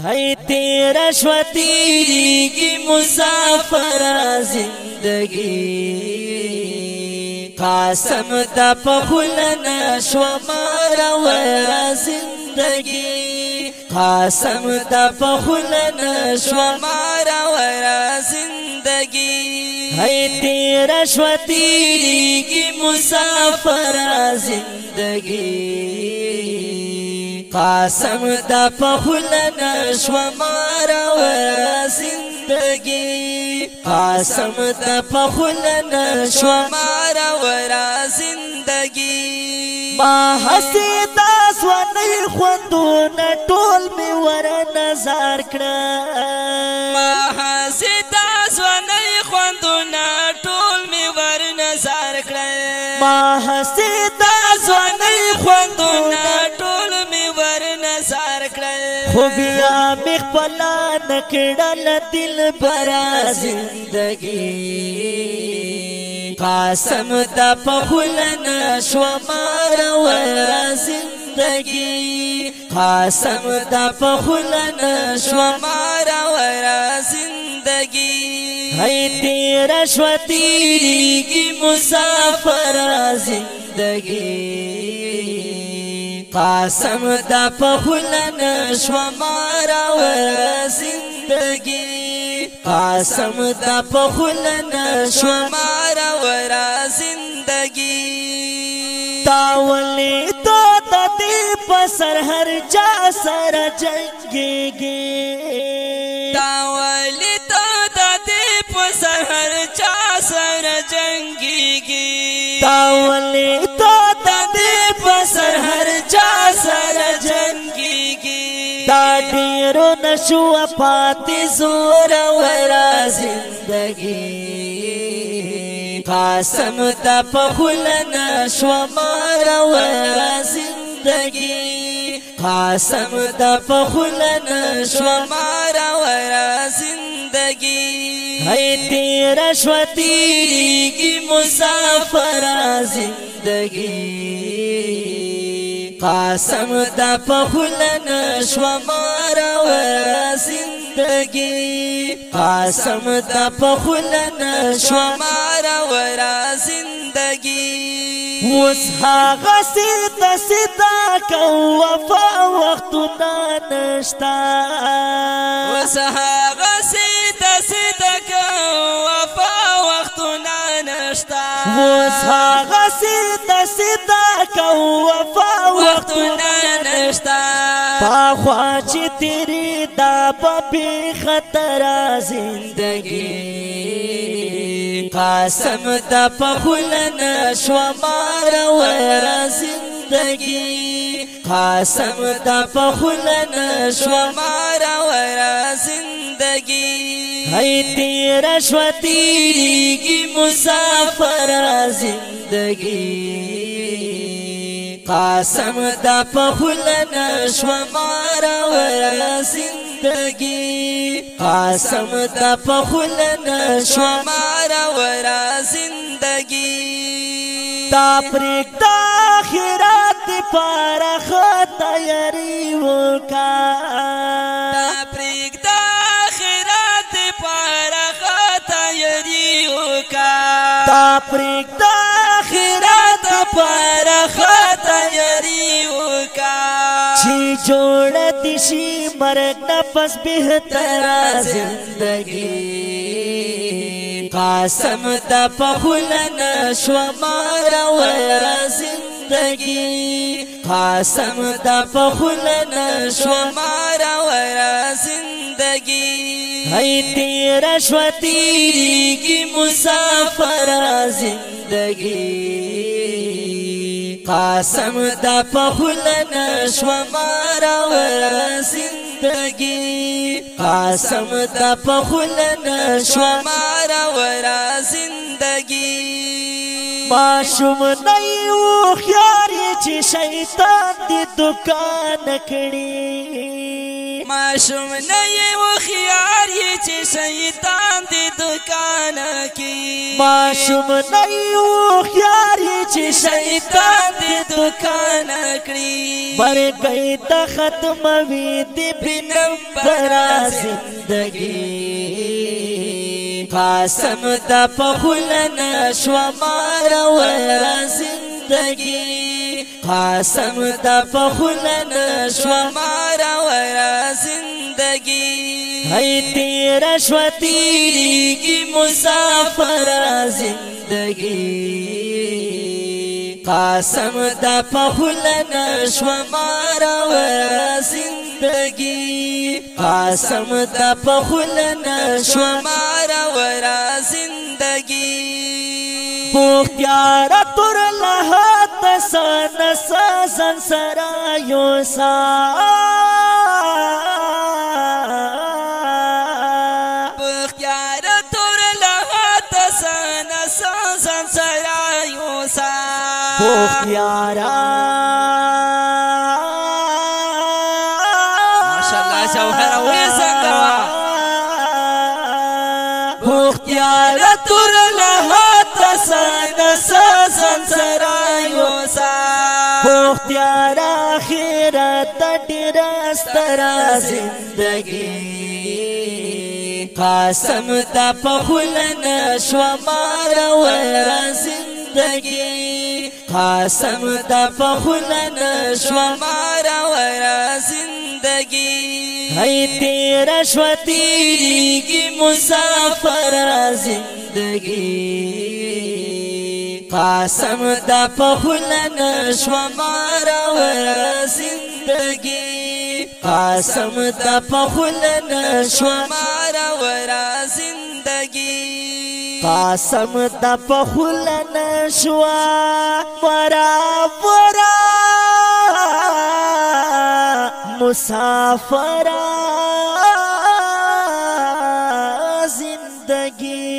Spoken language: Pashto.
ہے تیرا شو تیریگی مسافر زندگی قاسم دا پخلنا شو مارا ورا زندگی قاسم دا پخلنا شو مارا ورا زندگی ہے تیرا شو تیریگی مسافر زندگی قاسم دا پخلنا شو مارا ورا زندگی قاسم دا پخلنا شو مارا ورا زندگی ما حسی داس و نی خوندون ټول می ور نظر کړه ما حسی داس و نی خوندون ټول می ور نظر کړه ما حسی داس و نی خوندون خو بیا مخپلا نکڑل دل برا زندگی قاسم دا پخلنا شو مارا ورا زندگی قاسم دا پخلنا شو مارا ورا زندگی ہے تیرا شو تیریگی مسافر زندگی قاسم دا پخلنا شو مارا ورا زندگی قاسم دا پخلنا شو مارا ورا زندگی تاولی تو دا دی پسر ہر جا سر جنگی گی تاولی تو دا دی پسر ہر جا سر جنگی گی تاولی تو دا دی پسر ہر جا سر جنگی گی دا دیرو نشو پاتی زور ورا زندگی قاسم دا پخلنا شو مارا ورا زندگی قاسم دا پخلنا شو مارا ورا زندگی ہے تیرا شو تیریگی مسافر زندگی قاسم دا پخلنا شو مارا ورا زندگی قاسم دا پخلنا شو مارا ورا زندگی وسها غسیت سدا کو وفا وقتنا نشتا وسها غسیت سدا کو وفا وقتنا نشتا وسها غسیت سدا کو وفا وقتنا نشتا پاخوا چی تیری دا بی خطر زندگی قاسم دا پخلنا شو مارا ورا زندگی قاسم دا پخلنا شو مارا ورا زندگی ہے تیرا شو تیریگی مسافر زندگی قاسم دا پخلنا شو مارا ورا زندگی قاسم دا پخلنا شو مارا ورا زندگی دا پریک دا آخرات پارا خطا یری وکا دا پریک دا آخرات پارا خطا یری وکا دا پریک دا آخرات پارا خطا یری وکا چی جوڑ دیشی مرگ نفس بہتر زندگی قاسم دا پخلنا شو مارا ورا زندگی قاسم دا پخلنا شو مارا ورا زندگی ہے تیرا شو تیریگی مسافر زندگی قاسم دا پخلنا شو مارا ورا زندگی قاسم دا پخلنا شو مارا ورا زندگی معشوم نیو خیاری چی شیطان دی دکان کڑی معشوم نئی و خیار یہ چی شیطان دی دکان کی معشوم نئی و خیار یہ چی شیطان دی دکان کری مر گئی تا ختم وی دی بنم برا زندگی قاسم دا پخولنا شوا مارا ورا زندگی قاسم دا پخولنا شوا مارا ورا زندگی ہے تیرا شوا تیری کی مسافر زندگی قاسم دا پخولنا شوا مارا ورا زندگی قاسم دا پخولنا شوا مارا ورا زندگی بختیارا تر لحات سان سازن سرایو سا بختیارا تر لحات سان سازن سرایو سا بختیارا ماشاءاللہ جوہر ویسنگوا بختیارا تر لحات سان سازن سرایو سا بختیارا خیرت ڈرسترا زندگی قاسم دا پخولنا شوا مارا ورا زندگی قاسم دا پخولنا شوا مارا ورا زندگی ہے تیرا شوا تیری کی مسافر زندگی قاسم دا پخولنا شوا مارا ورا زندگی قاسم دا پخولنا شوا مارا ورا زندگی قاسم دا پخولنا شوا ورا ورا مسافر زندگی